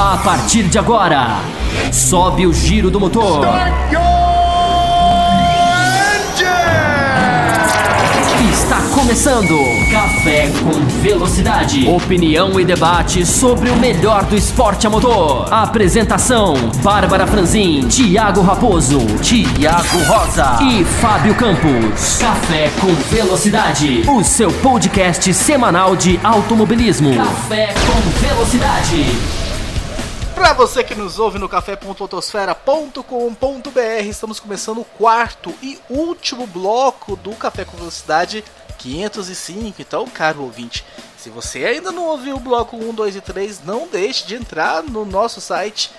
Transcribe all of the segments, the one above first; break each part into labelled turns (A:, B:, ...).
A: A partir de agora, sobe o giro do motor. Está começando Café com Velocidade. Opinião e debate sobre o melhor do esporte a motor. Apresentação: Bárbara Franzin, Thiago Raposo, Thiago Rosa e Fábio Campos. Café com Velocidade, o seu podcast semanal de automobilismo. Café com Velocidade.
B: Para você que nos ouve no café.autosfera.com.br, estamos começando o quarto e último bloco do Café com Velocidade 505. Então, caro ouvinte, se você ainda não ouviu o bloco 1, 2 e 3, não deixe de entrar no nosso site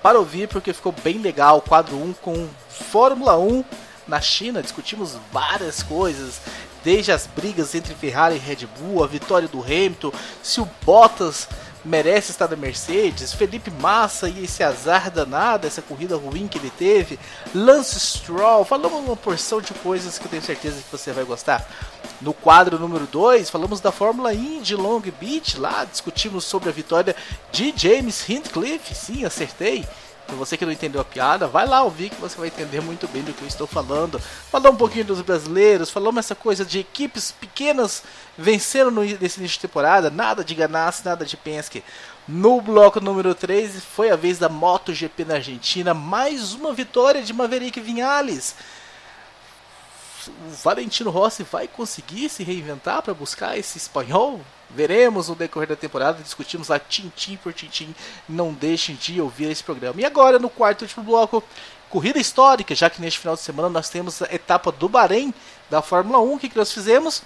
B: para ouvir, porque ficou bem legal. Quadro 1 com Fórmula 1 na China, discutimos várias coisas, desde as brigas entre Ferrari e Red Bull, a vitória do Hamilton, se o Bottas merece estar na Mercedes, Felipe Massa e esse azar danado, essa corrida ruim que ele teve, Lance Stroll. Falamos uma porção de coisas que eu tenho certeza que você vai gostar. No quadro número 2, falamos da Fórmula Indy Long Beach, lá discutimos sobre a vitória de James Hinchcliffe. Sim, acertei. Para você que não entendeu a piada, vai lá ouvir que você vai entender muito bem do que eu estou falando. Falamos um pouquinho dos brasileiros, falamos essa coisa de equipes pequenas vencendo nesse início de temporada, nada de Ganassi, nada de Penske. No bloco número 3 foi a vez da MotoGP na Argentina, mais uma vitória de Maverick Viñales. O Valentino Rossi vai conseguir se reinventar para buscar esse espanhol? Veremos no decorrer da temporada, discutimos lá tintim por tintim. Não deixem de ouvir esse programa. E agora, no quarto e último bloco, corrida histórica, já que neste final de semana nós temos a etapa do Bahrein da Fórmula 1. O que nós fizemos?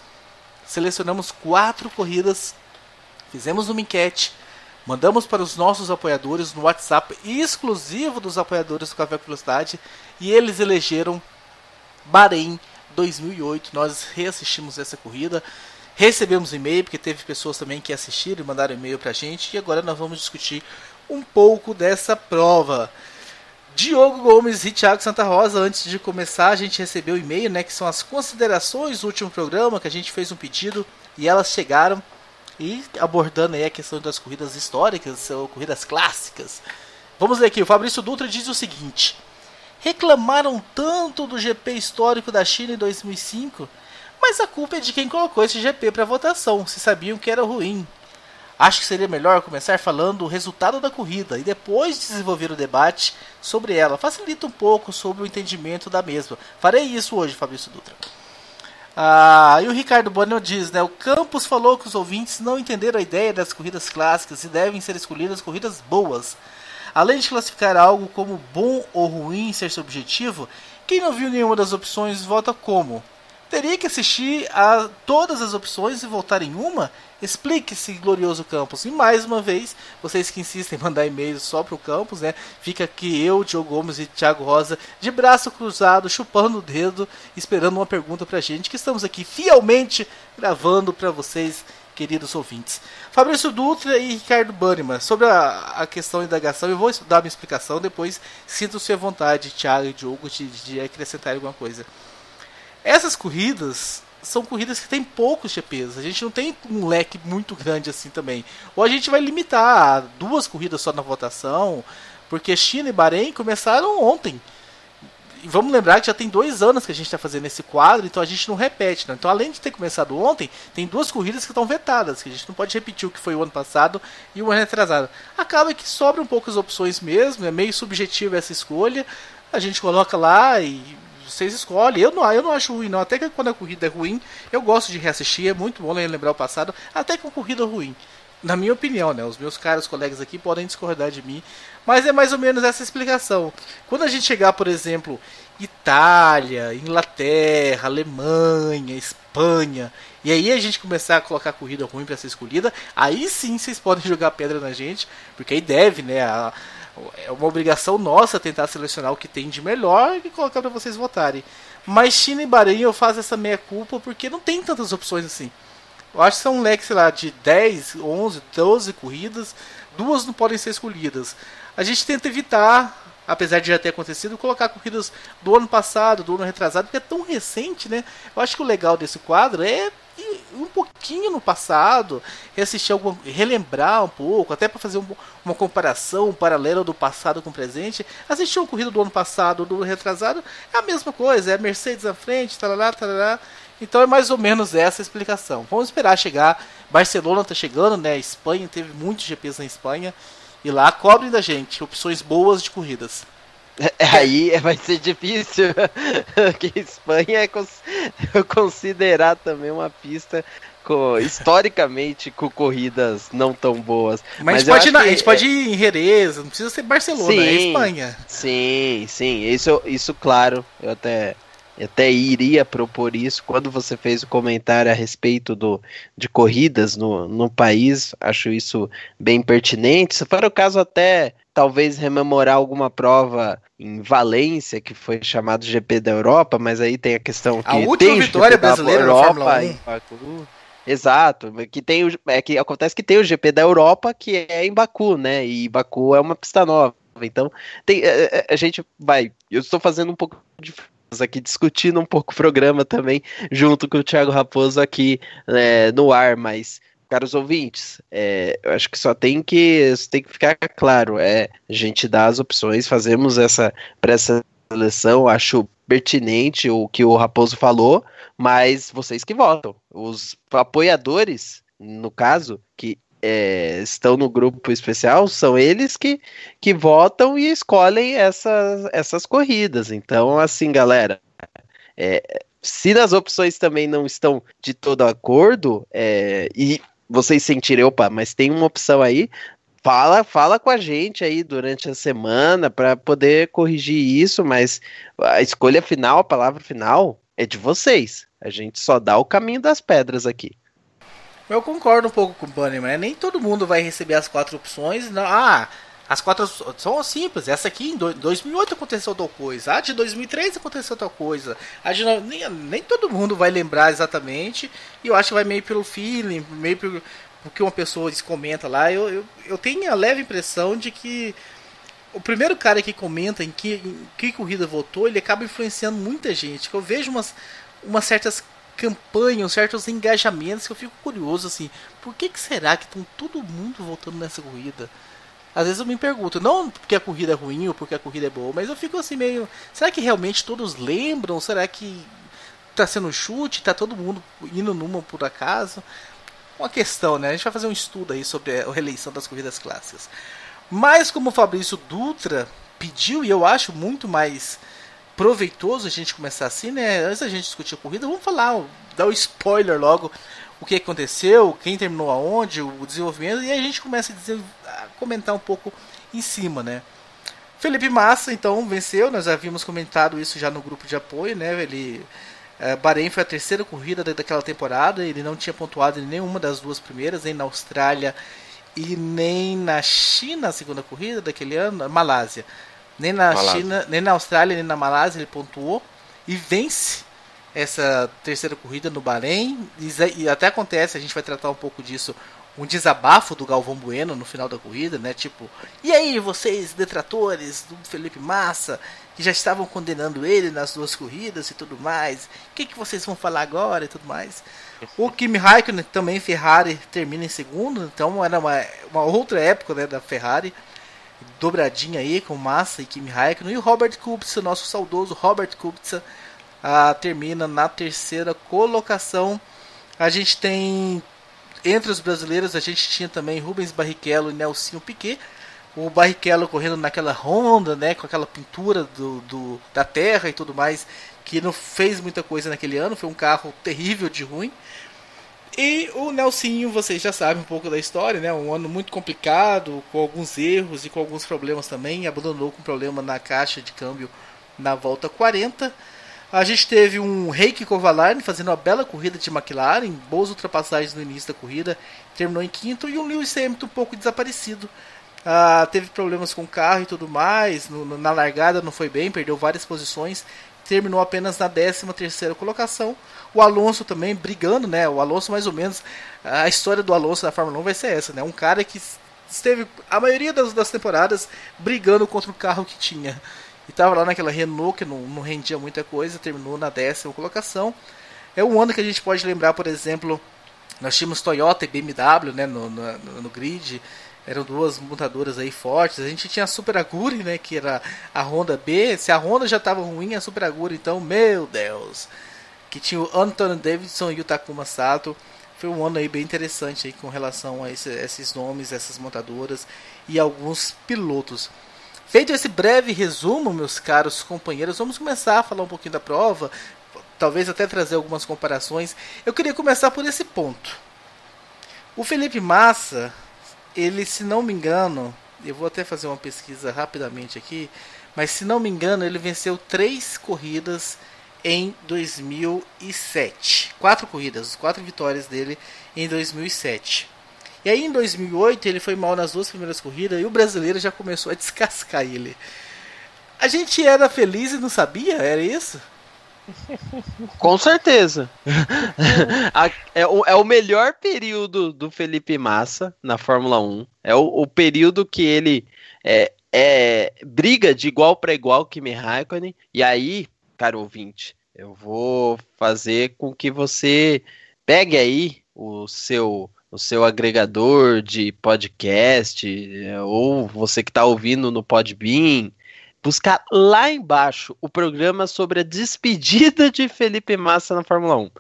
B: Selecionamos 4 corridas, fizemos uma enquete, mandamos para os nossos apoiadores no WhatsApp exclusivo dos apoiadores do Café com Velocidade, e eles elegeram Bahrein 2008. Nós reassistimos essa corrida, recebemos e-mail, porque teve pessoas também que assistiram e mandaram e-mail pra gente, e agora nós vamos discutir um pouco dessa prova. Diogo Gomes e Thiago Santa Rosa, antes de começar, a gente recebeu e-mail, né, que são as considerações do último programa, que a gente fez um pedido, e elas chegaram, e abordando aí a questão das corridas históricas, ou corridas clássicas. Vamos ler aqui, o Fabrício Dutra diz o seguinte: reclamaram tanto do GP histórico da China em 2005, mas a culpa é de quem colocou esse GP para votação, se sabiam que era ruim. Acho que seria melhor começar falando o resultado da corrida e depois desenvolver o debate sobre ela. Facilita um pouco sobre o entendimento da mesma. Farei isso hoje, Fabrício Dutra. E o Ricardo Bonner diz, né, o Campos falou que os ouvintes não entenderam a ideia das corridas clássicas e devem ser escolhidas corridas boas. Além de classificar algo como bom ou ruim ser seu objetivo, quem não viu nenhuma das opções vota como? Teria que assistir a todas as opções e votar em uma? Explique-se, glorioso Campos. E mais uma vez, vocês que insistem em mandar e-mails só para o Campos, né? Fica aqui eu, Diogo Gomes e Thiago Rosa, de braço cruzado, chupando o dedo, esperando uma pergunta pra gente, que estamos aqui fielmente gravando para vocês, queridos ouvintes. Fabrício Dutra e Ricardo Banniman, sobre a questão da indagação, eu vou dar uma explicação, depois sintam-se à vontade, Thiago e Diogo, de acrescentar alguma coisa. Essas corridas são corridas que tem poucos GPs, a gente não tem um leque muito grande assim também. Ou a gente vai limitar a 2 corridas só na votação, porque China e Bahrein começaram ontem. E vamos lembrar que já tem 2 anos que a gente está fazendo esse quadro, então a gente não repete, né? Então, além de ter começado ontem, tem 2 corridas que estão vetadas, que a gente não pode repetir o que foi o ano passado e o ano retrasado. Acaba que sobram poucas opções mesmo, é meio subjetiva essa escolha, a gente coloca lá e vocês escolhem. Eu não acho ruim não, até que quando a corrida é ruim, eu gosto de reassistir, é muito bom lembrar o passado, até com corrida ruim. Na minha opinião, né? Os meus caros colegas aqui podem discordar de mim, mas é mais ou menos essa explicação. Quando a gente chegar, por exemplo, Itália, Inglaterra, Alemanha, Espanha, e aí a gente começar a colocar corrida ruim para ser escolhida, aí sim vocês podem jogar pedra na gente, porque aí deve, né? É uma obrigação nossa tentar selecionar o que tem de melhor e colocar para vocês votarem. Mas China e Bahrein eu faço essa meia culpa porque não tem tantas opções assim. Eu acho que são um leque, sei lá, de 10, 11, 12 corridas, 2 não podem ser escolhidas. A gente tenta evitar apesar de já ter acontecido, colocar corridas do ano passado, do ano retrasado, porque é tão recente, né? Eu acho que o legal desse quadro é ir um pouquinho no passado, reassistir relembrar um pouco, até para fazer uma comparação, um paralelo do passado com o presente. Assistir uma corrida do ano passado, do ano retrasado, é a mesma coisa, é Mercedes à frente, tarará, tarará. Então é mais ou menos essa a explicação. Vamos esperar chegar. Barcelona tá chegando, né? Espanha, teve muitos GPs na Espanha. E lá cobrem da gente opções boas de corridas.
C: Aí vai ser difícil, que Espanha é considerar também uma pista historicamente com corridas não tão boas.
B: Mas a gente pode ir em Jerez, não precisa ser Barcelona, é Espanha.
C: Sim, isso claro, eu até iria propor isso. Quando você fez o comentário a respeito de corridas no país, acho isso bem pertinente. Se for o caso, até talvez rememorar alguma prova em Valência, que foi chamado GP da Europa, mas aí tem a questão que
B: a última vitória brasileira na Fórmula
C: 1. Exato, que acontece que tem o GP da Europa, que é em Baku, né? E Baku é uma pista nova. Então, a gente vai... Eu estou fazendo um pouco de... aqui discutindo um pouco o programa também, junto com o Thiago Raposo aqui no ar, mas, caros ouvintes, eu acho que só tem que ficar claro, a gente dá as opções, fazemos essa pré-seleção, acho pertinente o que o Raposo falou, mas vocês que votam, os apoiadores, no caso, que estão no grupo especial, são eles que votam e escolhem essas corridas. Então, assim, galera, se nas opções também não estão de todo acordo, e vocês sentirem, opa, mas tem uma opção aí, fala com a gente aí durante a semana para poder corrigir isso, mas a escolha final, a palavra final é de vocês. A gente só dá o caminho das pedras aqui.
B: Eu concordo um pouco com o Bunnyman, né? Nem todo mundo vai receber as 4 opções. Não. As 4 são simples. Essa aqui em 2008 aconteceu tal coisa. A de 2003 aconteceu tal coisa. Nem todo mundo vai lembrar exatamente. E eu acho que vai meio pelo feeling, meio pelo que uma pessoa comenta lá. Eu tenho a leve impressão de que o primeiro cara que comenta em que corrida votou, ele acaba influenciando muita gente. Que eu vejo umas certas campanhas, certos engajamentos que eu fico curioso, assim, por que será que estão todo mundo votando nessa corrida? Às vezes eu me pergunto, não porque a corrida é ruim ou porque a corrida é boa, mas eu fico assim meio, será que realmente todos lembram? Será que tá sendo chute? Tá todo mundo indo numa por acaso? Uma questão, né? A gente vai fazer um estudo aí sobre a reeleição das corridas clássicas. Mas como o Fabrício Dutra pediu, e eu acho muito mais proveitoso a gente começar assim, né? Antes da gente discutir a corrida, vamos dar o spoiler logo, o que aconteceu, quem terminou aonde, o desenvolvimento, e a gente começa a comentar um pouco em cima, né? Felipe Massa, então, venceu, nós já havíamos comentado isso já no grupo de apoio, né? Bahrein foi a terceira corrida daquela temporada, ele não tinha pontuado em nenhuma das duas primeiras, nem na Austrália e nem na China, a segunda corrida daquele ano, Malásia. Nem na China, nem na Austrália, nem na Malásia ele pontuou e vence essa terceira corrida no Bahrein. E até acontece, a gente vai tratar um pouco disso, um desabafo do Galvão Bueno no final da corrida, né? Tipo, e aí vocês detratores do Felipe Massa, que já estavam condenando ele nas duas corridas e tudo mais, o que vocês vão falar agora e tudo mais? O Kimi Raikkonen também, Ferrari, termina em segundo, então era uma outra época, né, da Ferrari, dobradinha aí com Massa e Kimi Raikkonen. E o Robert Kubica, nosso saudoso Robert Kubica, termina na terceira colocação. A gente tem, entre os brasileiros, a gente tinha também Rubens Barrichello e Nelsinho Piquet. O Barrichello correndo naquela Honda, né, com aquela pintura da terra e tudo mais, que não fez muita coisa naquele ano, foi um carro terrível de ruim. E o Nelsinho, vocês já sabem um pouco da história, né? Um ano muito complicado, com alguns erros e com alguns problemas também. Abandonou com problema na caixa de câmbio na volta 40. A gente teve um Heikki Kovalainen fazendo uma bela corrida de McLaren, boas ultrapassagens no início da corrida, terminou em quinto. E o Lewis Hamilton um pouco desaparecido. Teve problemas com o carro e tudo mais, na largada não foi bem, perdeu várias posições, terminou apenas na 13ª colocação. O Alonso também brigando, né? O Alonso, mais ou menos, a história do Alonso na Fórmula 1 vai ser essa, né? Um cara que esteve a maioria das temporadas brigando contra o carro que tinha. E tava lá naquela Renault que não rendia muita coisa, terminou na 10ª colocação. É um ano que a gente pode lembrar, por exemplo, nós tínhamos Toyota e BMW, né, no grid. Eram duas montadoras aí fortes. A gente tinha a Super Aguri, né, que era a Honda B. Se a Honda já estava ruim, a Super Aguri, então, meu Deus. Que tinha o Anthony Davidson e o Takuma Sato. Foi um ano aí bem interessante aí com relação a esses nomes, essas montadoras e alguns pilotos. Feito esse breve resumo, meus caros companheiros, vamos começar a falar um pouquinho da prova. Talvez até trazer algumas comparações. Eu queria começar por esse ponto. O Felipe Massa, ele, se não me engano, eu vou até fazer uma pesquisa rapidamente aqui, mas se não me engano, ele venceu 3 corridas em 2007. 4 corridas, 4 vitórias dele em 2007. E aí em 2008 ele foi mal nas 2 primeiras corridas e o brasileiro já começou a descascar ele. A gente era feliz e não sabia? Era isso?
C: Com certeza. É o melhor período do Felipe Massa na Fórmula 1. É o período que ele briga de igual para igual com Kimi Raikkonen. E aí, caro ouvinte, eu vou fazer com que você pegue aí o seu agregador de podcast, ou você que está ouvindo no Podbean, buscar lá embaixo o programa sobre a despedida de Felipe Massa na Fórmula 1,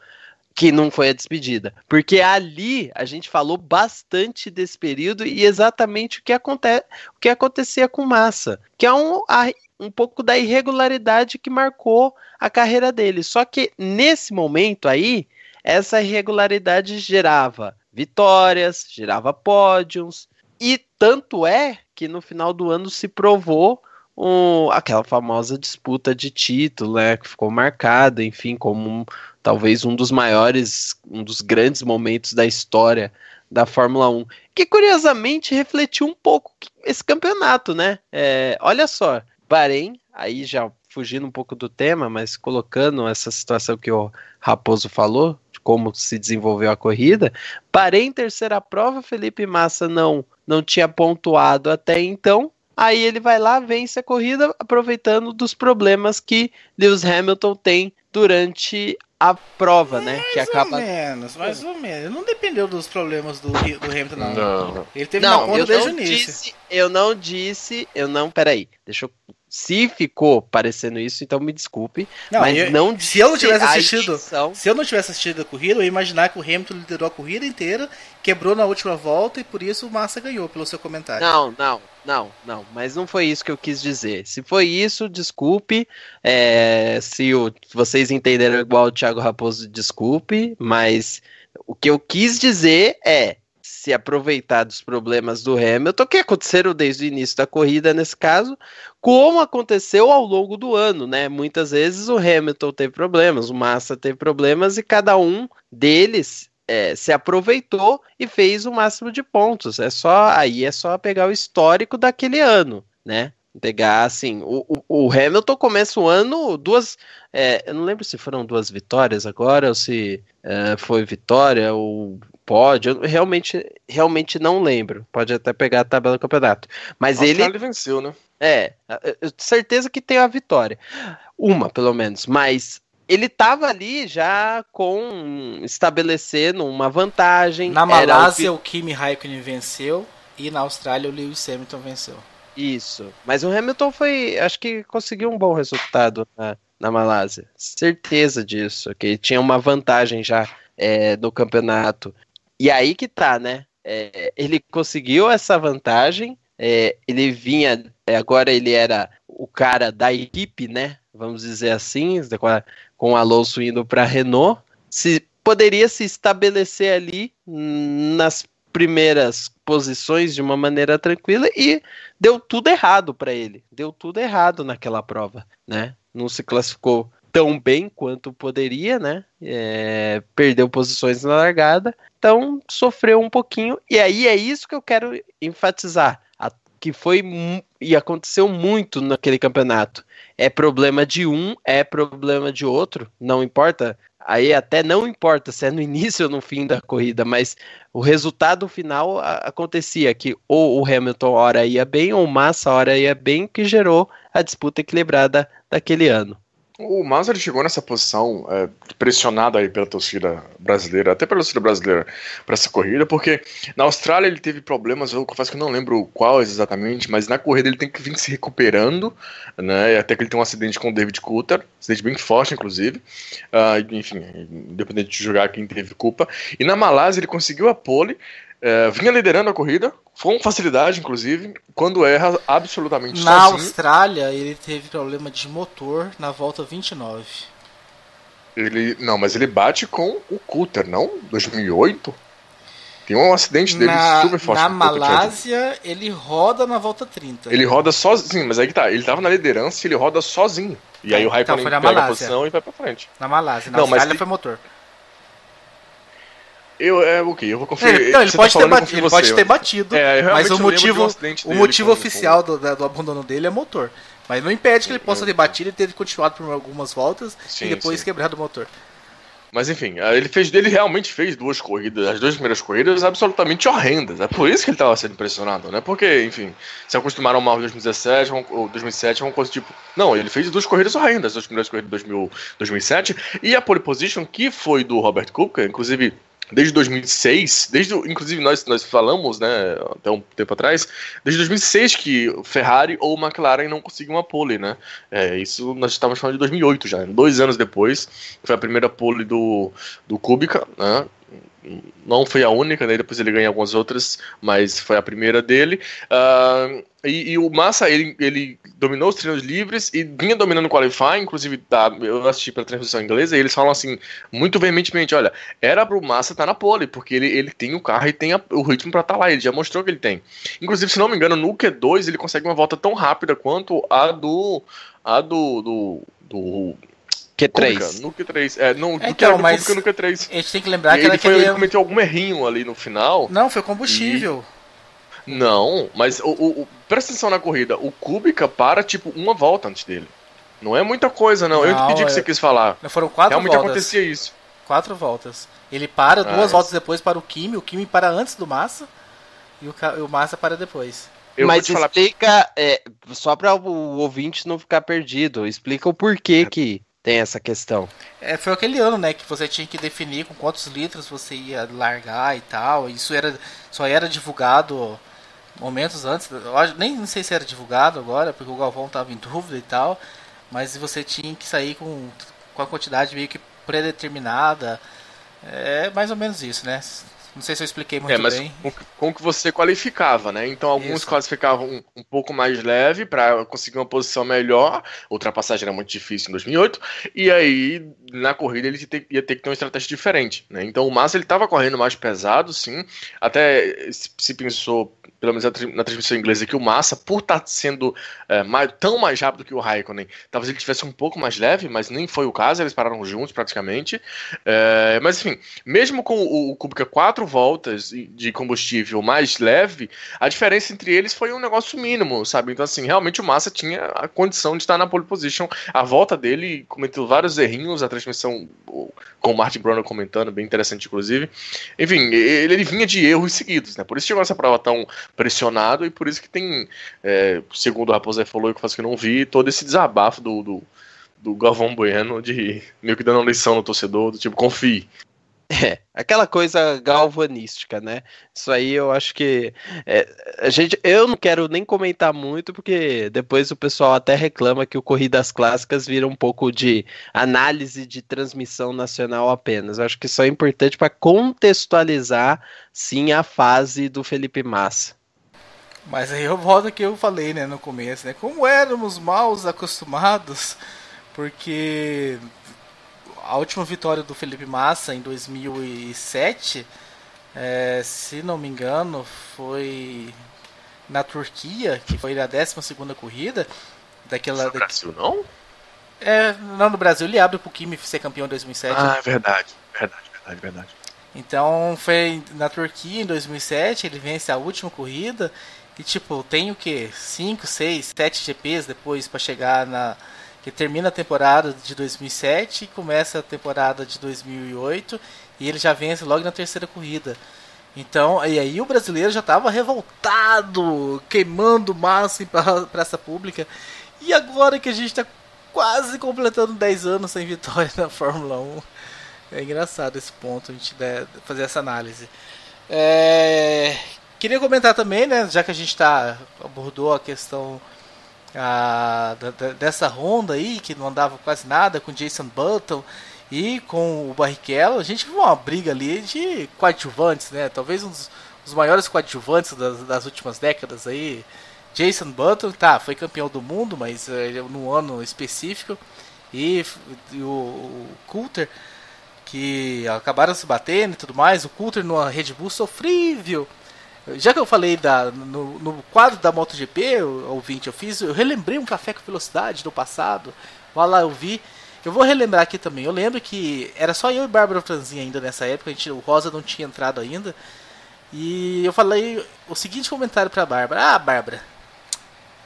C: que não foi a despedida, porque ali a gente falou bastante desse período e exatamente o que acontecia com Massa, que é um pouco da irregularidade que marcou a carreira dele. Só que nesse momento aí, essa irregularidade gerava vitórias, gerava pódios, e tanto é que no final do ano se provou aquela famosa disputa de título, né, que ficou marcada, enfim, como talvez um dos grandes momentos da história da Fórmula 1, que curiosamente refletiu um pouco esse campeonato, né? Olha só, Bahrein, aí já fugindo um pouco do tema, mas colocando essa situação que o Raposo falou, de como se desenvolveu a corrida, Bahrein, terceira prova, Felipe Massa não tinha pontuado até então. Aí ele vai lá, vence a corrida, aproveitando dos problemas que Lewis Hamilton tem durante a prova, né?
B: Mais ou menos. Não dependeu dos problemas do Hamilton, não. Ele teve na conta desde o início. Peraí, deixa eu... Se ficou parecendo isso, então me desculpe. Se eu não tivesse assistido a corrida, eu ia imaginar que o Hamilton liderou a corrida inteira, quebrou na última volta e por isso o Massa ganhou, pelo seu comentário.
C: Não, mas não foi isso que eu quis dizer. Se foi isso, desculpe. Se vocês entenderam igual o Thiago Raposo, desculpe. Mas o que eu quis dizer é se aproveitar dos problemas do Hamilton, que aconteceram desde o início da corrida nesse caso, como aconteceu ao longo do ano, né? Muitas vezes o Hamilton teve problemas, o Massa teve problemas e cada um deles se aproveitou e fez o máximo de pontos. É só pegar o histórico daquele ano, né? Pegar assim, o Hamilton começa o ano eu não lembro se foram 2 vitórias agora ou se foi vitória ou pódio, eu realmente não lembro. Pode até pegar a tabela do campeonato. Mas ele
D: venceu, né?
C: Eu tenho certeza que tem a vitória. Uma, pelo menos, mas ele estava ali já estabelecendo uma vantagem.
B: Na Malásia o Kimi Raikkonen venceu e na Austrália o Lewis Hamilton venceu.
C: Isso, mas o Hamilton acho que conseguiu um bom resultado na Malásia, certeza disso, que tinha uma vantagem já no campeonato, e aí que tá, né, ele conseguiu essa vantagem, ele vinha, agora ele era o cara da equipe, né, vamos dizer assim, com o Alonso indo para a Renault, poderia se estabelecer ali nas primeiras posições de uma maneira tranquila e deu tudo errado para ele. Deu tudo errado naquela prova, né? Não se classificou tão bem quanto poderia, né? Perdeu posições na largada, então sofreu um pouquinho. E aí é isso que eu quero enfatizar, que foi e aconteceu muito naquele campeonato. É problema de um, é problema de outro, não importa aí até não importa se é no início ou no fim da corrida, mas o resultado final acontecia que ou o Hamilton hora ia bem ou o Massa hora ia bem, que gerou a disputa equilibrada daquele ano.
D: O Massa ele chegou nessa posição pressionado aí pela torcida brasileira, até pela torcida brasileira para essa corrida, porque na Austrália ele teve problemas, eu confesso que eu não lembro quais exatamente, mas na corrida ele tem que vir se recuperando, né, até que ele tem um acidente com o David Coulthard, acidente bem forte inclusive, enfim, independente de jogar quem teve culpa, e na Malásia ele conseguiu a pole, vinha liderando a corrida, com facilidade, inclusive, quando erra absolutamente sozinho.
B: Na Austrália, ele teve problema de motor na volta 29.
D: Não, mas ele bate com o Coulthard, não? 2008? Tem um acidente dele super forte.
B: Na Malásia, ele roda na volta 30.
D: Ele roda sozinho, mas aí que tá, ele tava na liderança e ele roda sozinho. E aí o Raikkonen pega a posição e vai pra frente.
B: Na Malásia, na Austrália foi motor.
D: Ok, eu vou conferir.
B: Não, ele pode ter batido, mas o motivo oficial do abandono dele é motor. Mas não impede que ele possa ter batido e ter continuado por algumas voltas e depois quebrado o motor.
D: Mas enfim, ele realmente fez duas corridas, as duas primeiras corridas absolutamente horrendas. É por isso que ele estava sendo impressionado, né? Porque, enfim, se acostumaram mal em 2017 ou 2007, é uma coisa tipo... Não, ele fez duas corridas horrendas, as duas primeiras corridas de 2007, e a pole position, que foi do Robert Kubica, inclusive... Desde 2006, inclusive nós falamos, né, até um tempo atrás, desde 2006 que Ferrari ou McLaren não conseguiam uma pole, né? Isso nós estávamos falando de 2008 já, 2 anos depois, foi a primeira pole do Kubica, né? Não foi a única, né? Depois ele ganha algumas outras, mas foi a primeira dele. E o Massa, ele dominou os treinos livres e vinha dominando o qualifying, inclusive eu assisti pela transmissão inglesa e eles falam assim, muito veementemente, olha, era pro Massa estar na pole, porque ele tem o carro e tem o ritmo para estar lá, ele já mostrou que ele tem. Inclusive, se não me engano, no Q2 ele consegue uma volta tão rápida quanto a do
C: Q3.
D: No Q3. No Q3.
B: A gente tem que lembrar que
D: ele cometeu algum errinho ali no final.
B: Não, foi combustível.
D: Não, mas presta atenção na corrida. O Kubica para, tipo, uma volta antes dele. Não é muita coisa, não. Eu entendi o que você quis falar.
B: Foram 4
D: Realmente
B: voltas.
D: Acontecia isso.
B: 4 voltas. Ele para 2 voltas depois para o Kimi para antes do Massa e o Massa para depois.
C: Mas explica, só para o ouvinte não ficar perdido, explica o porquê que tem essa questão.
B: Foi aquele ano, né, que você tinha que definir com quantos litros você ia largar e tal. Isso só era divulgado momentos antes. Nem sei se era divulgado agora, porque o Galvão estava em dúvida e tal. Mas você tinha que sair com a quantidade meio que predeterminada. É mais ou menos isso, né? Não sei se eu expliquei muito bem.
D: Com que você qualificava, né? Então alguns classificavam um pouco mais leve para conseguir uma posição melhor. A ultrapassagem era muito difícil em 2008. E aí, na corrida, ele ia ter que ter uma estratégia diferente, né? Então o Massa ele estava correndo mais pesado, sim. Até se pensou, pelo menos na transmissão inglesa, que o Massa, por estar sendo tão mais rápido que o Raikkonen, talvez ele tivesse um pouco mais leve, mas nem foi o caso. Eles pararam juntos praticamente. Mas enfim, mesmo com o Kubica 4 voltas de combustível mais leve, a diferença entre eles foi um negócio mínimo, sabe? Então assim, realmente o Massa tinha a condição de estar na pole position. A volta dele cometeu vários errinhos, a transmissão com o Martin Brundle comentando, bem interessante inclusive. Enfim, ele vinha de erros seguidos, né? Por isso chegou essa prova tão pressionado e por isso que tem, segundo o Raposo falou, eu que não vi, todo esse desabafo do Galvão Bueno de meio que dando uma lição no torcedor, do tipo, confie.
C: Aquela coisa galvanística, né? Isso aí eu acho que eu não quero nem comentar muito, porque depois o pessoal até reclama que o Corridas Clássicas vira um pouco de análise de transmissão nacional apenas. Eu acho que isso é importante para contextualizar, sim, a fase do Felipe Massa.
B: Mas aí eu volto ao que eu falei, né, no começo, né? Como éramos mal acostumados, porque a última vitória do Felipe Massa em 2007, se não me engano, foi na Turquia, que foi a 12ª corrida daquela.
D: No Brasil, não?
B: Não, no Brasil ele abre pro Kimi ser campeão em 2007.
D: Ah, é verdade.
B: Então foi na Turquia em 2007, ele vence a última corrida e tipo, tem o que? 5, 6, 7 GPs depois para chegar que termina a temporada de 2007 e começa a temporada de 2008 e ele já vence logo na terceira corrida. Então, e aí o brasileiro já estava revoltado, queimando massa em praça pública. E agora que a gente está quase completando 10 anos sem vitória na Fórmula 1, é engraçado esse ponto, a gente fazer essa análise. Queria comentar também, né, já que a gente abordou a questão dessa Honda aí, que não andava quase nada, com Jason Button e com o Barrichello, a gente viu uma briga ali de coadjuvantes, né? Talvez um dos maiores coadjuvantes das últimas décadas aí. Jason Button, foi campeão do mundo, mas num ano específico. E o Coulter, que acabaram se batendo e tudo mais. O Coulter numa Red Bull sofrível. Já que eu falei no quadro da MotoGP, ouvinte, eu relembrei um Café com Velocidade do passado. Vai lá, eu vi. Eu vou relembrar aqui também. Eu lembro que era só eu e Bárbara Franzin ainda nessa época. O Rosa não tinha entrado ainda. E eu falei o seguinte comentário pra Bárbara. Bárbara,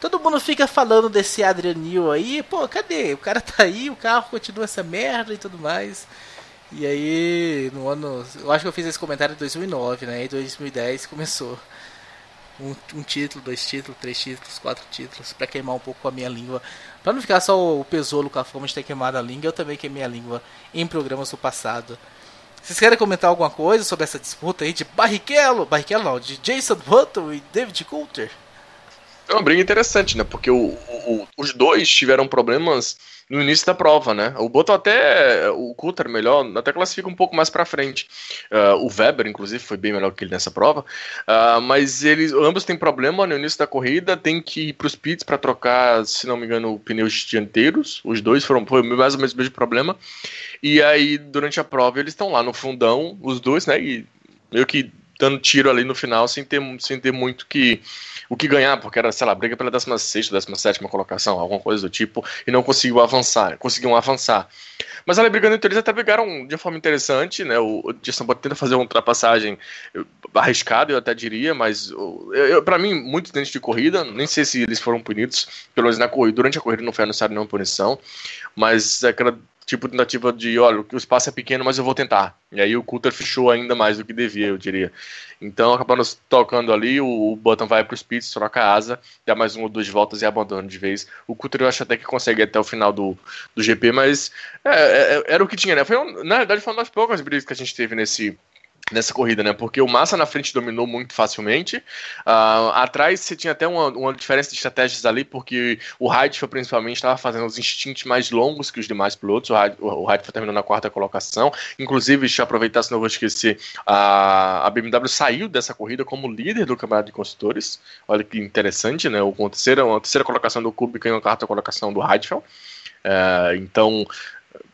B: todo mundo fica falando desse Adrian Newey aí. Pô, cadê? O cara tá aí, o carro continua essa merda e tudo mais. E aí, no ano... Eu acho que eu fiz esse comentário em 2009, né? E em 2010 começou. Um título, 2 títulos, 3 títulos, 4 títulos, pra queimar um pouco a minha língua. Pra não ficar só o Pesolo com a fama de ter queimado a língua, eu também queimei a língua em programas do passado. Vocês querem comentar alguma coisa sobre essa disputa aí de Barrichello não, de Jason Button e David Coulter?
D: É uma briga interessante, né? Porque os dois tiveram problemas no início da prova, né? O Button o Coulter melhor, até classifica um pouco mais pra frente. O Weber, inclusive, foi bem melhor que ele nessa prova. Mas ambos têm problema no início da corrida, tem que ir pros pits pra trocar, se não me engano, pneus dianteiros. Os dois foi mais ou menos o mesmo problema. E aí, durante a prova, eles estão lá no fundão, os dois, né? E meio que dando tiro ali no final, sem ter muito o que ganhar, porque era, sei lá, briga pela 16ª, 17ª colocação, alguma coisa do tipo, e não conseguiam avançar. Mas ali brigando entre eles até brigaram de uma forma interessante, né? O Jason Button tenta fazer uma ultrapassagem arriscada, eu até diria, mas pra mim, muito dentro de corrida, nem sei se eles foram punidos, pelo menos durante a corrida não foi anunciado nenhuma punição, mas aquela tipo de tentativa de, olha, o espaço é pequeno, mas eu vou tentar. E aí o Coulter fechou ainda mais do que devia, eu diria. Então acabaram tocando ali, o Button vai para os pits, troca a asa, dá mais 1 ou 2 voltas e abandona de vez. O Coulter eu acho até que consegue ir até o final do GP, mas era o que tinha, né? Na verdade foi uma das poucas brigas que a gente teve nessa corrida, né? Porque o Massa na frente dominou muito facilmente. Atrás você tinha até uma diferença de estratégias ali, porque o Heidfeld principalmente estava fazendo os instintos mais longos que os demais pilotos. O Heidfeld terminou na 4ª colocação. Inclusive, deixa eu aproveitar, senão eu vou esquecer, a BMW saiu dessa corrida como líder do Campeonato de Construtores. Olha que interessante, né? Uma terceira colocação do Kubica e uma 4ª colocação do Heidfeld. Então,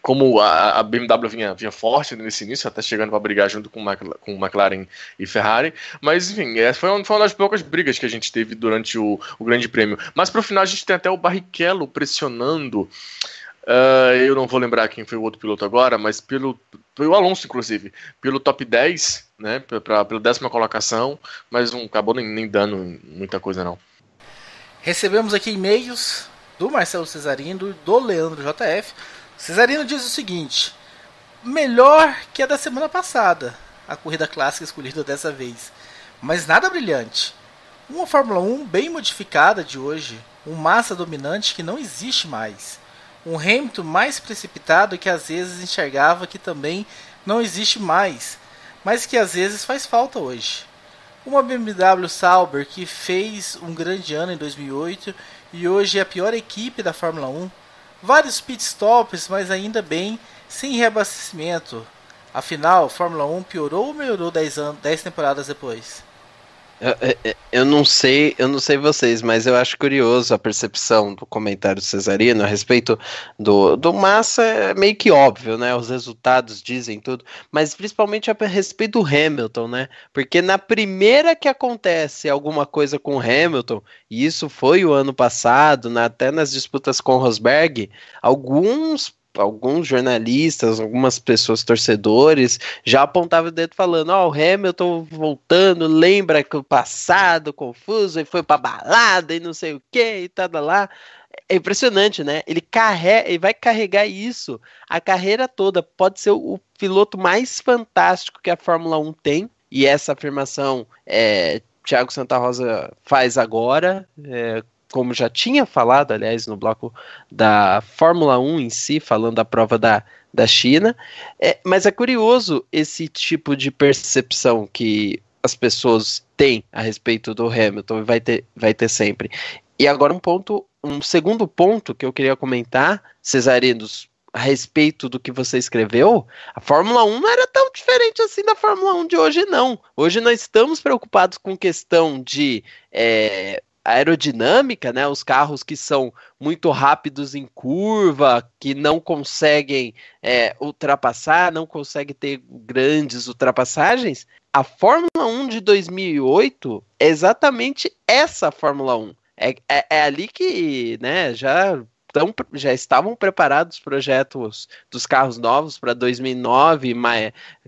D: como a BMW vinha forte nesse início, até chegando para brigar junto com McLaren e Ferrari, mas enfim, foi uma das poucas brigas que a gente teve durante o Grande Prêmio. Mas para o final a gente tem até o Barrichello pressionando, eu não vou lembrar quem foi o outro piloto agora, mas foi o Alonso, inclusive, pelo top 10, né, pela 10ª colocação, mas não acabou nem dando muita coisa não.
B: Recebemos aqui e-mails do Marcelo Cesarino e do Leandro JF. Cesarino diz o seguinte: melhor que a da semana passada, a corrida clássica escolhida dessa vez, mas nada brilhante. Uma Fórmula 1 bem modificada de hoje, um Massa dominante que não existe mais, um Hamilton mais precipitado que às vezes enxergava que também não existe mais, mas que às vezes faz falta hoje. Uma BMW Sauber que fez um grande ano em 2008 e hoje é a pior equipe da Fórmula 1. Vários pitstops, mas ainda bem, sem reabastecimento. Afinal, Fórmula 1 piorou ou melhorou 10 temporadas depois?
C: Eu não sei vocês, mas eu acho curioso a percepção do comentário do Cesarino a respeito do Massa. É meio que óbvio, né? Os resultados dizem tudo, mas principalmente a respeito do Hamilton, né? Porque na primeira que acontece alguma coisa com o Hamilton, e isso foi o ano passado, até nas disputas com o Rosberg, alguns jornalistas, algumas pessoas, torcedores, já apontavam o dedo falando, o Hamilton voltando, lembra que o passado confuso, e foi pra balada, e não sei o que, e tal lá. É impressionante, né? Ele vai carregar isso a carreira toda. Pode ser o piloto mais fantástico que a Fórmula 1 tem. E essa afirmação Thiago Santa Rosa faz agora, como já tinha falado, aliás, no bloco da Fórmula 1 em si, falando da prova da China. Mas é curioso esse tipo de percepção que as pessoas têm a respeito do Hamilton, e vai ter sempre. E agora um segundo ponto que eu queria comentar, Cesarinos, a respeito do que você escreveu, a Fórmula 1 não era tão diferente assim da Fórmula 1 de hoje, não. Hoje nós estamos preocupados com questão de aerodinâmica, né? Os carros que são muito rápidos em curva, que não conseguem ultrapassar, não conseguem ter grandes ultrapassagens. A Fórmula 1 de 2008 é exatamente essa Fórmula 1. É ali que, né, já estavam preparados os projetos dos carros novos para 2009,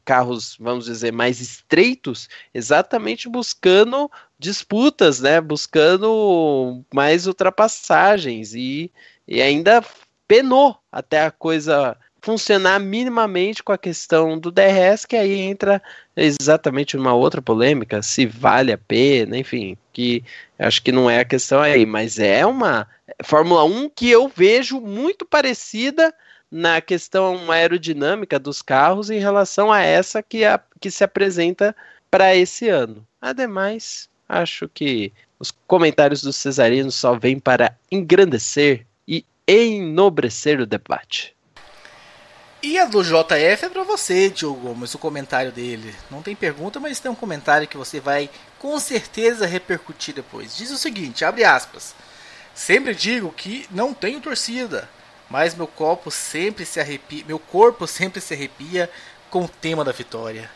C: carros, vamos dizer, mais estreitos, exatamente buscando disputas, né, buscando mais ultrapassagens, e ainda penou até a coisa funcionar minimamente com a questão do DRS, que aí entra exatamente numa outra polêmica, se vale a pena, enfim, que acho que não é a questão aí, mas é uma Fórmula 1 que eu vejo muito parecida na questão aerodinâmica dos carros em relação a essa que se apresenta para esse ano. Ademais, acho que os comentários do Cesarino só vêm para engrandecer e enobrecer o debate.
B: E a do JF é pra você, Diogo Gomes, o comentário dele. Não tem pergunta, mas tem um comentário que você vai com certeza repercutir depois. Diz o seguinte, abre aspas. Sempre digo que não tenho torcida, mas meu corpo sempre se arrepia com o tema da vitória.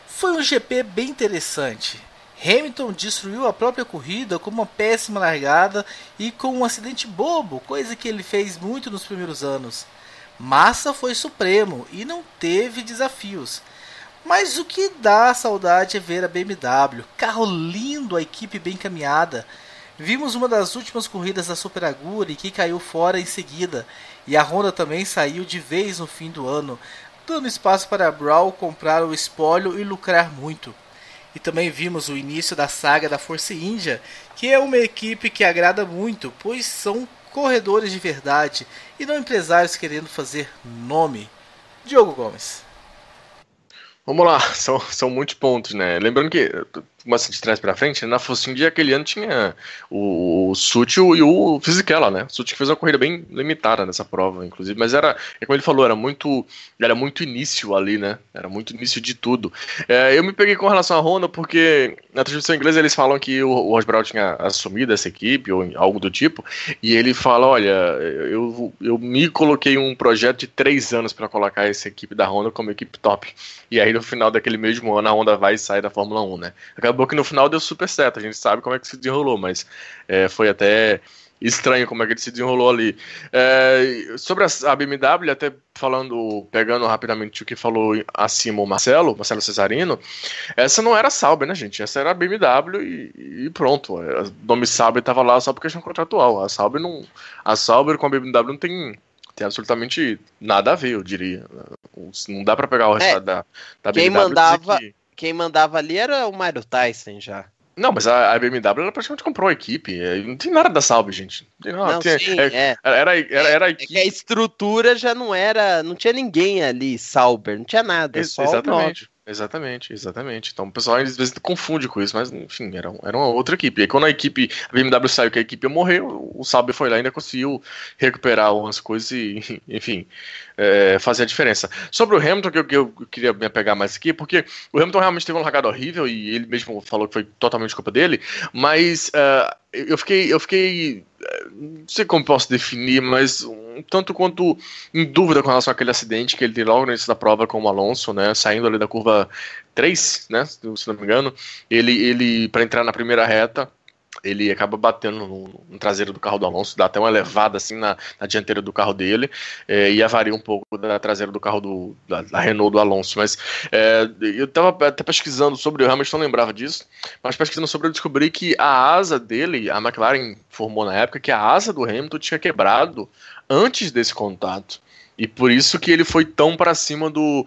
B: Foi um GP bem interessante. Hamilton destruiu a própria corrida com uma péssima largada e com um acidente bobo, coisa que ele fez muito nos primeiros anos. Massa foi supremo e não teve desafios. Mas o que dá saudade é ver a BMW. Carro lindo, a equipe bem caminhada. Vimos uma das últimas corridas da Super Aguri que caiu fora em seguida. E a Honda também saiu de vez no fim do ano, dando espaço para a Brown comprar o espólio e lucrar muito. E também vimos o início da saga da Force India, que é uma equipe que agrada muito, pois são corredores de verdade e não empresários querendo fazer nome. Diogo Gomes.
D: Vamos lá, são muitos pontos, né? Lembrando que, começa de trás pra frente, na Force India aquele ano tinha o Sutil e o Fisichella, né? O Sutil fez uma corrida bem limitada nessa prova, inclusive, mas como ele falou, era muito início ali, né? Era muito início de tudo. Eu me peguei com relação à Honda porque na transmissão inglesa eles falam que o Ross Brawn tinha assumido essa equipe ou algo do tipo, e ele fala, olha, eu me coloquei um projeto de 3 anos para colocar essa equipe da Honda como equipe top. E aí no final daquele mesmo ano a Honda vai e sai da Fórmula 1, né? Acabou que no final deu super certo, a gente sabe como é que se desenrolou, mas foi até estranho como é que ele se desenrolou ali. Sobre a BMW, até pegando rapidamente o que falou acima o Marcelo Cesarino, essa não era a Sauber, né, gente? Essa era a BMW e pronto. O nome Sauber estava lá só por questão contratual. A Sauber com a BMW não tem absolutamente nada a ver, eu diria. Não dá pra pegar o resultado da BMW.
C: Quem mandava ali era o Mario Tyson já.
D: Não, mas a BMW ela praticamente comprou a equipe. Não tem nada da Sauber, gente. Não, era a equipe.
C: É que a estrutura já não era. Não tinha ninguém ali, Sauber, não tinha nada.
D: Exatamente. Então o pessoal às vezes confunde com isso, mas enfim, era uma outra equipe. E aí quando a BMW saiu que a equipe ia morrer, o Sauber foi lá e ainda conseguiu recuperar algumas coisas e, enfim, fazer a diferença. Sobre o Hamilton, que eu queria me apegar mais aqui, porque o Hamilton realmente teve uma largada horrível e ele mesmo falou que foi totalmente culpa dele, mas eu fiquei não sei como posso definir, mas um tanto quanto em dúvida com relação àquele acidente que ele teve logo no início da prova com o Alonso, né, saindo ali da curva 3, né, se não me engano, ele para entrar na primeira reta, ele acaba batendo no traseiro do carro do Alonso, dá até uma levada assim na dianteira do carro dele, e avaria um pouco da traseira do carro da Renault do Alonso. Mas eu estava até pesquisando sobre, eu realmente não lembrava disso, mas pesquisando sobre, eu descobri que a asa dele, a McLaren informou na época que a asa do Hamilton tinha quebrado antes desse contato. E por isso que ele foi tão para cima do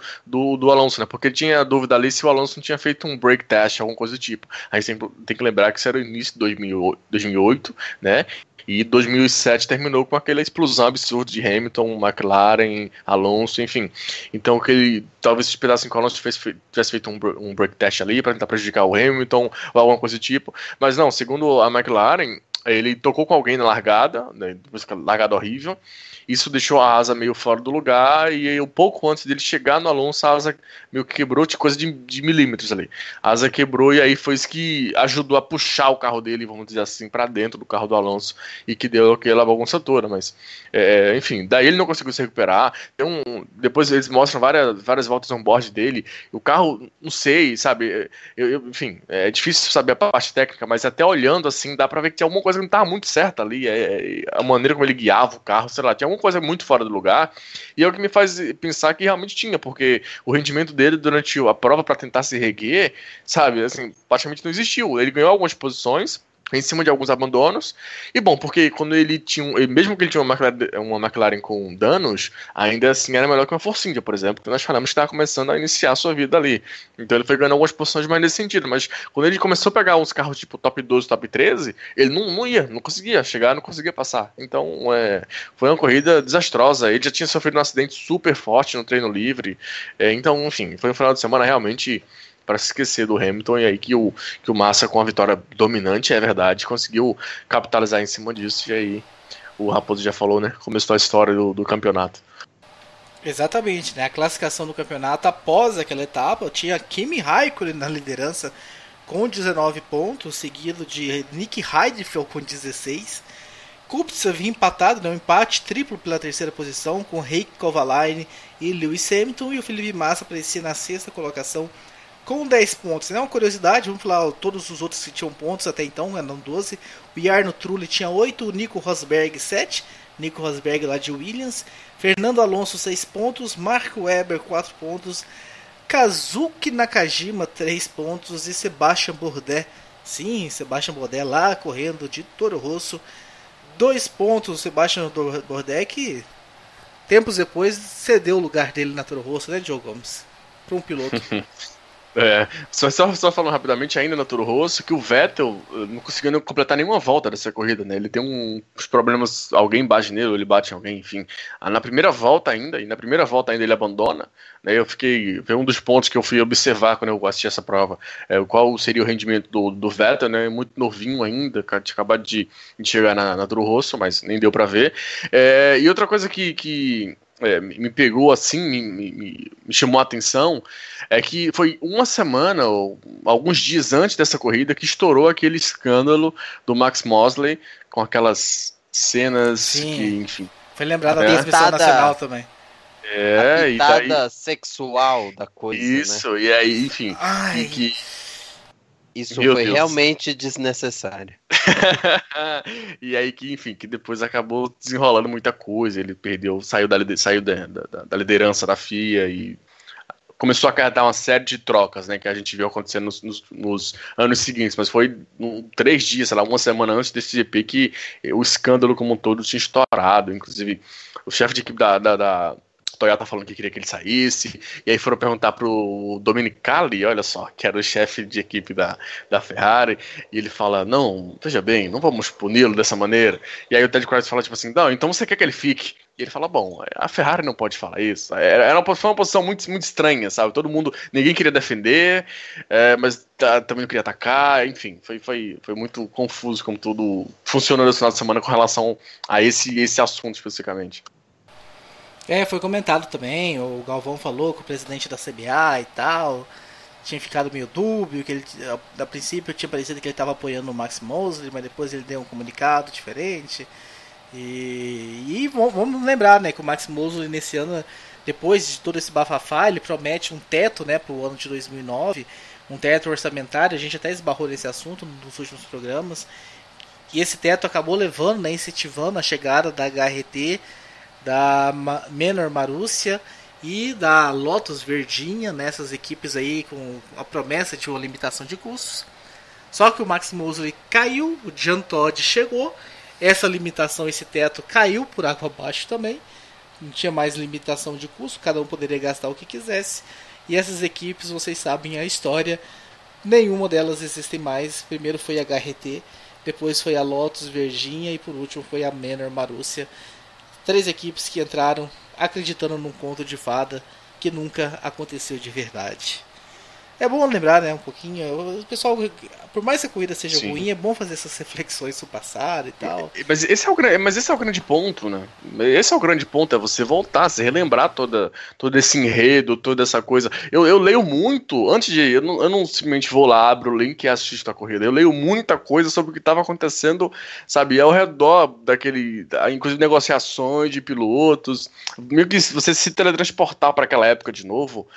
D: Alonso, né? Porque tinha dúvida ali se o Alonso não tinha feito um brake test, alguma coisa do tipo. Aí sempre tem que lembrar que isso era o início de 2008, né? E 2007 terminou com aquela explosão absurda de Hamilton, McLaren, Alonso, enfim. Então que ele talvez esperasse que o Alonso tivesse feito um brake test ali para tentar prejudicar o Hamilton ou alguma coisa do tipo. Mas não, segundo a McLaren, ele tocou com alguém na largada, né? Largada horrível. Isso deixou a asa meio fora do lugar, e um pouco antes dele chegar no Alonso, a asa meio que quebrou, de coisa de milímetros ali. A asa quebrou, e aí foi isso que ajudou a puxar o carro dele, vamos dizer assim, para dentro do carro do Alonso, e que deu aquela bagunça toda. Mas, enfim, daí ele não conseguiu se recuperar. Depois eles mostram várias voltas on board dele, o carro, não sei, sabe, enfim, é difícil saber a parte técnica, mas até olhando assim, dá pra ver que tinha alguma coisa que não estava muito certa ali, a maneira como ele guiava o carro, sei lá, tinha alguma coisa muito fora do lugar, e é o que me faz pensar que realmente tinha, porque o rendimento dele durante a prova para tentar se reguer, sabe, assim, praticamente não existiu. Ele ganhou algumas posições em cima de alguns abandonos, e bom, porque quando ele tinha, mesmo que ele tinha uma McLaren com danos, ainda assim era melhor que uma Force India, por exemplo, que nós falamos que estava começando a iniciar a sua vida ali, então ele foi ganhando algumas posições mais nesse sentido, mas quando ele começou a pegar uns carros tipo top 12, top 13, ele não conseguia chegar, não conseguia passar, então foi uma corrida desastrosa. Ele já tinha sofrido um acidente super forte no treino livre, então, enfim, foi um final de semana realmente para se esquecer do Hamilton, e aí que o Massa, com a vitória dominante, é verdade, conseguiu capitalizar em cima disso, e aí o Raposo já falou, né, começou a história do campeonato.
B: Exatamente, né, a classificação do campeonato após aquela etapa, tinha Kimi Raikkonen na liderança com 19 pontos, seguido de Nick Heidfeld com 16, Kubica vinha empatado, um empate triplo pela terceira posição, com Heikki Kovalainen e Lewis Hamilton, e o Felipe Massa aparecia na sexta colocação com 10 pontos. Uma curiosidade, vamos falar todos os outros que tinham pontos até então, eram 12. O Jarno Trulli tinha 8, o Nico Rosberg 7, Nico Rosberg lá de Williams, Fernando Alonso 6 pontos, Marco Webber 4 pontos, Kazuki Nakajima 3 pontos e Sebastian Bourdais, sim, Sebastian Bourdais lá correndo de Toro Rosso, 2 pontos. Sebastian Bourdais que tempos depois cedeu o lugar dele na Toro Rosso, né, Joe Gomes, para um piloto.
D: Só falando rapidamente ainda na Toro Rosso, que o Vettel não conseguiu completar nenhuma volta dessa corrida, né? Ele tem uns problemas, alguém bate nele, ou ele bate em alguém, enfim. Na primeira volta ainda ele abandona, né? Foi um dos pontos que eu fui observar quando eu assisti essa prova, qual seria o rendimento do Vettel, né? Muito novinho ainda, tinha acabado de chegar na Toro Rosso, mas nem deu pra ver. E outra coisa que me pegou assim, me chamou a atenção, é que foi uma semana ou alguns dias antes dessa corrida que estourou aquele escândalo do Max Mosley, com aquelas cenas. Sim, que, enfim,
B: foi lembrado da transmissão nacional também.
C: A pitada sexual da coisa,
D: isso,
C: né?
D: E aí, enfim,
C: isso foi realmente desnecessário.
D: E aí que depois acabou desenrolando muita coisa. Ele saiu da liderança da FIA e começou a acarretar uma série de trocas, né, que a gente viu acontecendo nos anos seguintes, mas foi 3 dias, sei lá, uma semana antes desse GP que o escândalo como um todo tinha estourado. Inclusive o chefe de equipe da Toyota falando que queria que ele saísse, e aí foram perguntar pro Domenicali, olha só, que era o chefe de equipe da Ferrari, e ele fala, não, veja bem, não vamos puni-lo dessa maneira. E aí o Ted Kravitz fala tipo assim, não, então você quer que ele fique? E ele fala, bom, a Ferrari não pode falar isso. Foi uma posição muito, muito estranha, sabe? Ninguém queria defender, mas também não queria atacar, enfim, foi muito confuso como tudo funcionou nesse final de semana com relação a esse assunto especificamente.
B: Foi comentado também, o Galvão falou que o presidente da CBA e tal tinha ficado meio dúbio, que ele, a princípio tinha parecido que ele estava apoiando o Max Mosley, mas depois ele deu um comunicado diferente. E vamos lembrar, né, que o Max Mosley nesse ano, depois de todo esse bafafá, ele promete um teto, né, para o ano de 2009, um teto orçamentário. A gente até esbarrou nesse assunto nos últimos programas, E esse teto acabou levando, né, incentivando a chegada da HRT, da Menor Marussia e da Lotus Virginia, nessas equipes aí com a promessa de uma limitação de custos. Só que o Max Mosley caiu, o Jean Todt chegou, essa limitação, esse teto caiu por água abaixo também, não tinha mais limitação de custo, cada um poderia gastar o que quisesse, e essas equipes, vocês sabem a história, nenhuma delas existe mais. Primeiro foi a HRT, depois foi a Lotus Virginia e por último foi a Menor Marussia. 3 equipes que entraram acreditando num conto de fada que nunca aconteceu de verdade. É bom lembrar, né, um pouquinho. O pessoal, por mais que a corrida seja ruim, é bom fazer essas reflexões sobre o passado e tal.
D: Mas esse é o grande ponto, né? Esse é o grande ponto, é você voltar, se relembrar todo esse enredo, toda essa coisa. Eu leio muito, antes de... Eu não simplesmente vou lá, abro o link e assisto a corrida. Eu leio muita coisa sobre o que estava acontecendo, sabe, ao redor daquele... Inclusive negociações de pilotos. Meio que você se teletransportar para aquela época de novo.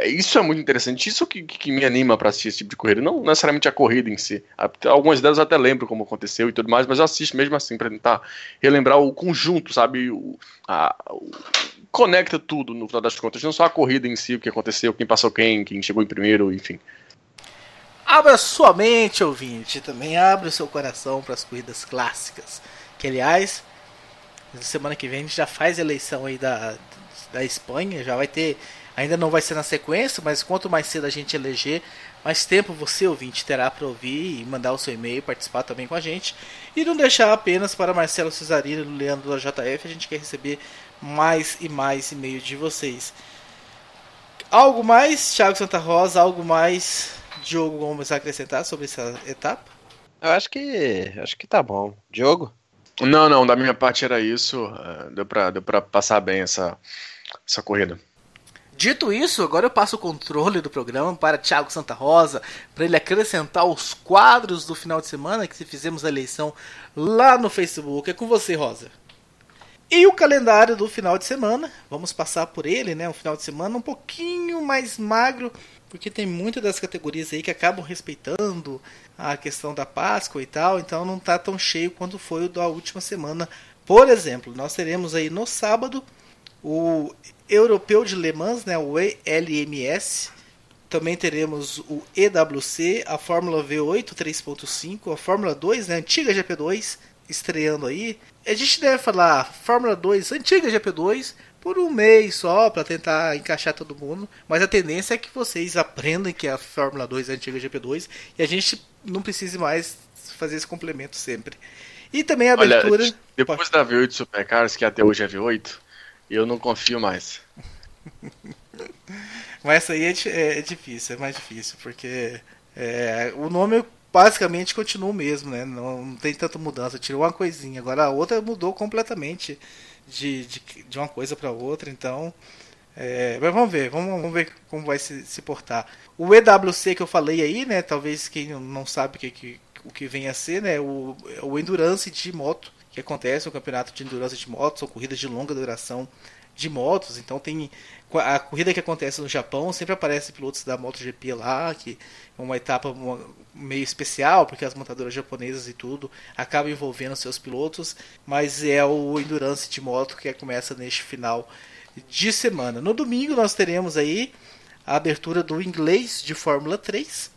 D: Isso é muito interessante. Isso que me anima para assistir esse tipo de corrida. Não necessariamente a corrida em si. Algumas delas eu até lembro como aconteceu e tudo mais, mas eu assisto mesmo assim para tentar relembrar o conjunto, sabe? Conecta tudo no final das contas. Não só a corrida em si, o que aconteceu, quem passou quem chegou em primeiro, enfim.
B: Abra sua mente, ouvinte. Também abra o seu coração para as corridas clássicas. Que, aliás, na semana que vem a gente já faz a eleição aí da Espanha. Já vai ter... Ainda não vai ser na sequência, mas quanto mais cedo a gente eleger, mais tempo você, ouvinte, terá para ouvir e mandar o seu e-mail, participar também com a gente. E não deixar apenas para Marcelo Cesarino e Leandro da JF, a gente quer receber mais e mais e-mail de vocês. Algo mais, Thiago Santa Rosa, algo mais, Diogo Gomes, a acrescentar sobre essa etapa?
C: Eu acho que tá bom. Diogo?
D: Não, da minha parte era isso. Deu pra passar bem essa corrida.
B: Dito isso, agora eu passo o controle do programa para Thiago Santa Rosa, para ele acrescentar os quadros do final de semana que fizemos a eleição lá no Facebook. É com você, Rosa. E o calendário do final de semana, vamos passar por ele, né? Um final de semana um pouquinho mais magro, porque tem muitas das categorias aí que acabam respeitando a questão da Páscoa e tal, então não está tão cheio quanto foi o da última semana. Por exemplo, nós teremos aí no sábado o Europeu de Le Mans, né, o ELMS. Também teremos o EWC, a Fórmula V8 3.5, a Fórmula 2, né, antiga GP2, estreando aí. A gente deve falar Fórmula 2, antiga GP2, por um mês só, para tentar encaixar todo mundo. Mas a tendência é que vocês aprendam que a Fórmula 2 é a antiga GP2 e a gente não precise mais fazer esse complemento sempre. E também a abertura...
D: Olha, depois da V8 Supercars, que até hoje é V8... Eu não confio mais.
B: Mas essa aí é difícil, é mais difícil, porque o nome basicamente continua o mesmo, né? Não tem tanta mudança, tirou uma coisinha. Agora a outra mudou completamente de uma coisa para outra, então... mas vamos ver como vai se portar. O EWC que eu falei aí, né? Talvez quem não sabe o que vem a ser, né? O Endurance de moto, que acontece, o campeonato de endurance de motos, são corridas de longa duração de motos. Então tem a corrida que acontece no Japão, sempre aparece pilotos da MotoGP lá, que é uma etapa meio especial, porque as montadoras japonesas e tudo acabam envolvendo seus pilotos, mas é o endurance de moto que começa neste final de semana. No domingo nós teremos aí a abertura do inglês de Fórmula 3,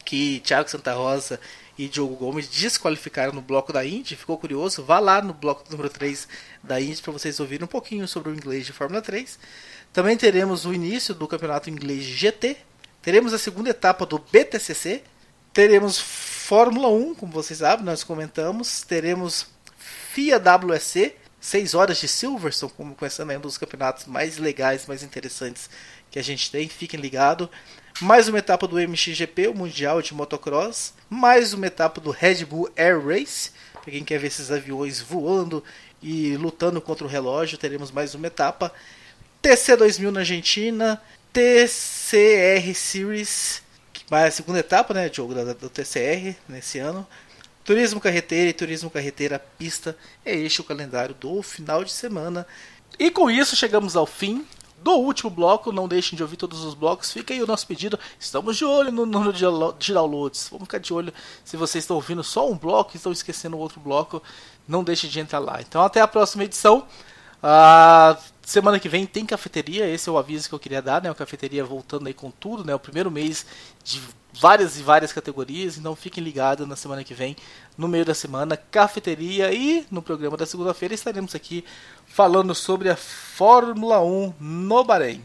B: que Thiago Santa Rosa e Diogo Gomes desqualificaram no bloco da Indy. Ficou curioso? Vá lá no bloco número 3 da Indy para vocês ouvirem um pouquinho sobre o inglês de Fórmula 3. Também teremos o início do campeonato inglês de GT. Teremos a segunda etapa do BTCC. Teremos Fórmula 1, como vocês sabem, nós comentamos. Teremos FIA WSC, 6 horas de Silverstone, começando aí um dos campeonatos mais legais, mais interessantes que a gente tem. Fiquem ligados. Mais uma etapa do MXGP, o Mundial de Motocross. Mais uma etapa do Red Bull Air Race. Para quem quer ver esses aviões voando e lutando contra o relógio, teremos mais uma etapa. TC2000 na Argentina. TCR Series, que vai a segunda etapa, né, jogo do TCR nesse ano. Turismo Carreteira e Turismo Carreteira Pista. É este o calendário do final de semana. E com isso chegamos ao fim. do último bloco. Não deixem de ouvir todos os blocos. Fica aí o nosso pedido. Estamos de olho no número de downloads. Vamos ficar de olho se vocês estão ouvindo só um bloco e estão esquecendo o outro bloco. Não deixe de entrar lá. Então até a próxima edição. Semana que vem tem cafeteria. Esse é o aviso que eu queria dar, né? A cafeteria voltando aí com tudo, né? O primeiro mês de várias e várias categorias. Então fiquem ligados na semana que vem, no meio da semana, cafeteria. E no programa da segunda-feira estaremos aqui falando sobre a Fórmula 1 no Bahrein.